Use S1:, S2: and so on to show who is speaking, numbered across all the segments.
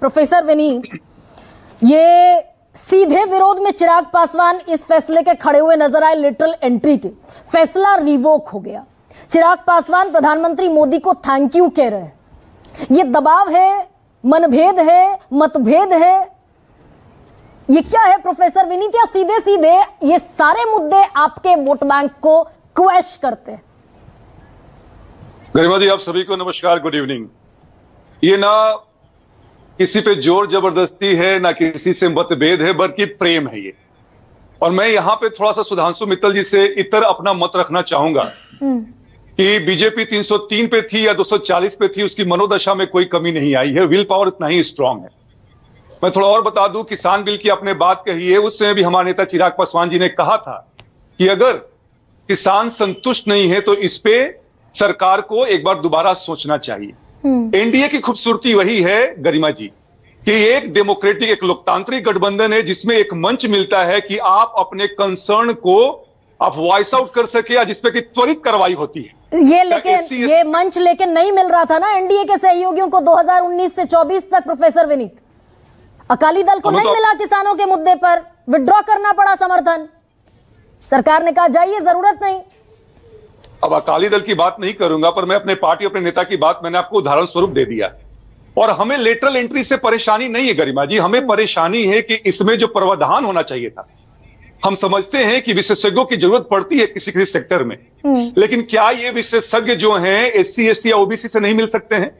S1: Professor Vineet, ये सीधे विरोध में चिराग पासवान इस फैसले के खड़े हुए नजर आए लिटरल एंट्री के। फैसला रिवोक हो गया। चिराग पासवान प्रधानमंत्री मोदी को थैंक यू कह रहे हैं। ये दबाव है, मनभेद है, मतभेद है, ये क्या है प्रोफेसर विनीत? या सीधे सीधे ये सारे मुद्दे आपके वोट बैंक को क्वेश करते हैं?
S2: गरिमा जी, आप सभी को नमस्कार, गुड इवनिंग। ये ना किसी पे जोर जबरदस्ती है, ना किसी से मतभेद है, बल्कि प्रेम है ये। और मैं यहाँ पे थोड़ा सा सुधांशु मित्तल जी से इतर अपना मत रखना चाहूंगा कि बीजेपी 303 पे थी या 240 पे थी, उसकी मनोदशा में कोई कमी नहीं आई है। विल पावर इतना ही स्ट्रांग है। मैं थोड़ा और बता दूं, किसान बिल की आपने बात कही है, उसमें भी हमारे नेता चिराग पासवान जी ने कहा था कि अगर किसान संतुष्ट नहीं है तो इस पे सरकार को एक बार दोबारा सोचना चाहिए। एनडीए की खूबसूरती वही है गरिमा जी कि एक डेमोक्रेटिक, एक लोकतांत्रिक गठबंधन है जिसमें एक मंच मिलता है कि आप अपने कंसर्न को आप वॉइस आउट कर सके या जिसपे कि त्वरित कार्रवाई होती है।
S1: ये मंच लेकिन नहीं मिल रहा था ना एनडीए के सहयोगियों को 2019 से 24 तक प्रोफेसर विनीत। अकाली दल को नहीं मिला किसानों के मुद्दे पर, विड्रॉ करना पड़ा समर्थन। सरकार ने कहा जाइए, जरूरत नहीं।
S2: अब अकाली दल की बात नहीं करूंगा, पर मैं अपने पार्टी, अपने नेता की बात मैंने आपको उदाहरण स्वरूप दे दिया। और हमें लेटरल एंट्री से परेशानी नहीं है गरिमा जी, हमें परेशानी है कि इसमें जो प्रावधान होना चाहिए था। हम समझते हैं कि विशेषज्ञों की जरूरत पड़ती है किसी किसी सेक्टर में, लेकिन क्या ये विशेषज्ञ जो हैं एससी, एसटी या ओबीसी से नहीं मिल सकते हैं?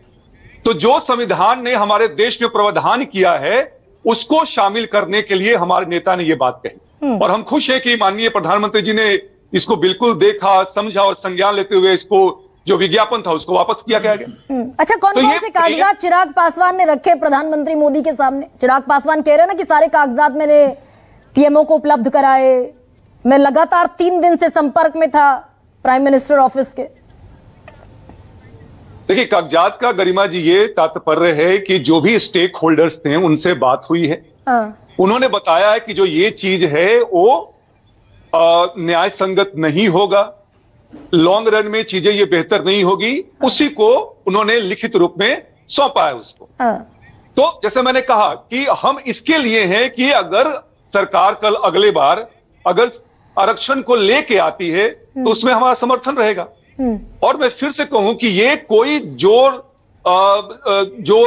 S2: तो जो संविधान ने हमारे देश में प्रावधान किया है उसको शामिल करने के लिए हमारे नेता ने ये बात कही। और हम खुश हैं कि माननीय प्रधानमंत्री जी ने इसको बिल्कुल देखा, समझा और संज्ञान लेते हुए इसको जो विज्ञापन था उसको वापस किया गया।
S1: अच्छा, कौन कौन से कागजात चिराग पासवान ने रखे प्रधानमंत्री मोदी के सामने? चिराग पासवान कह रहे हैं ना कि सारे कागजात मैंने पीएमओ को उपलब्ध कराए, मैं लगातार 3 दिन से संपर्क में था प्राइम मिनिस्टर ऑफिस के।
S2: देखिए, कागजात का गरिमा जी ये तात्पर्य है कि जो भी स्टेक होल्डर्स थे उनसे बात हुई है। उन्होंने बताया है कि जो ये चीज है वो न्याय संगत नहीं होगा, लॉन्ग रन में चीजें ये बेहतर नहीं होगी। उसी को उन्होंने लिखित रूप में सौंपा है उसको। तो जैसे मैंने कहा कि हम इसके लिए हैं कि अगर सरकार कल अगले बार अगर आरक्षण को लेके आती है तो उसमें हमारा समर्थन रहेगा। और मैं फिर से कहूं कि ये कोई जोर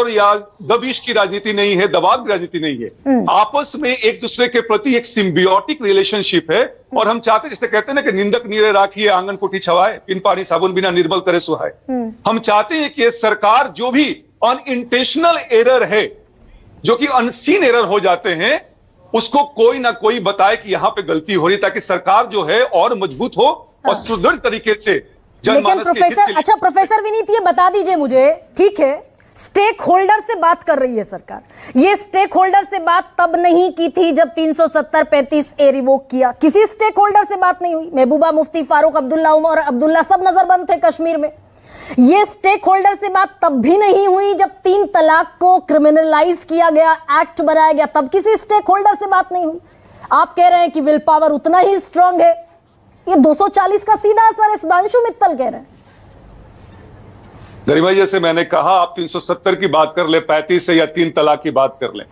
S2: या दबिश की राजनीति नहीं है, दबाव की राजनीति नहीं है। आपस में एक दूसरे के प्रति एक सिम्बियोटिक रिलेशनशिप है। और हम चाहते, जैसे कहते हैं ना कि निंदक नीरे राखिए आंगन कोठी छवाए, बिन पानी साबुन बिना निर्मल करे सुहाए। हम चाहते हैं कि सरकार जो भी अनइंटेंशनल एरर है, जो कि अनसीन एरर हो जाते हैं, उसको कोई ना कोई बताए कि यहां पे गलती हो रही, ताकि सरकार जो है और मजबूत हो और सुदृढ़ तरीके से
S1: लेकिन प्रोफेसर विनीत, ये बता दीजिए मुझे, ठीक है स्टेक होल्डर से बात कर रही है सरकार, ये स्टेक होल्डर से बात तब नहीं की थी जब 370-35A रिवोक किया। किसी स्टेक होल्डर से बात नहीं हुई। महबूबा मुफ्ती, फारूक अब्दुल्ला, उमर अब्दुल्ला सब नजरबंद थे कश्मीर में। ये स्टेक होल्डर से बात तब भी नहीं हुई जब 3 तलाक को क्रिमिनलाइज किया गया, एक्ट बनाया गया, तब किसी स्टेक होल्डर से बात नहीं हुई। आप कह रहे हैं कि विल पावर उतना ही स्ट्रांग है। ये 240 का सीधा असर है, सुधांशु मित्तल कह रहे हैं।
S2: गरिमा, जैसे मैंने कहा, आप 370 की बात कर ले, 35 से या 3 तलाक की बात कर ले।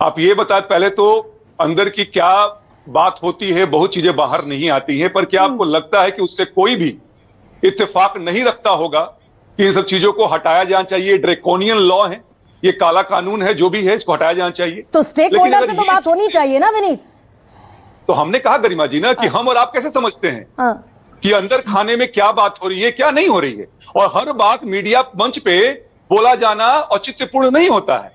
S2: आप ये बताएं पहले तो अंदर की क्या बात होती है। बहुत चीजें बाहर नहीं आती हैं, पर क्या आपको लगता है कि उससे कोई भी इत्तेफाक नहीं रखता होगा कि इन सब चीजों को हटाया जाना चाहिए? ड्रैकोनियन लॉ है, ये काला कानून है, जो भी है इसको हटाया जाना चाहिए।
S1: तो स्टेक होल्डर से तो बात होनी चाहिए ना विनीत?
S2: तो हमने कहा गरिमा जी ना कि हम और आप कैसे समझते हैं कि अंदर खाने में क्या बात हो रही है, क्या नहीं हो रही है। और हर बात मीडिया मंच पे बोला जाना औचित्यपूर्ण नहीं होता है।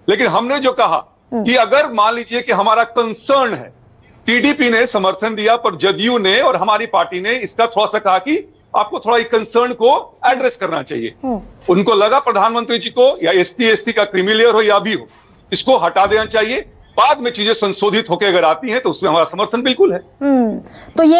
S2: लेकिन हमने जो कहा कि अगर मान लीजिए कि हमारा कंसर्न है, टीडीपी ने समर्थन दिया, पर जदयू ने और हमारी पार्टी ने इसका थोड़ा सा कहा कि आपको थोड़ा कंसर्न को एड्रेस करना चाहिए। उनको लगा प्रधानमंत्री जी को या एसटी, एससी का क्रीमी हो या भी हो, इसको हटा देना चाहिए। बाद में चीजें संशोधित होकर अगर आती हैं तो उसमें हमारा समर्थन बिल्कुल है।
S1: तो ये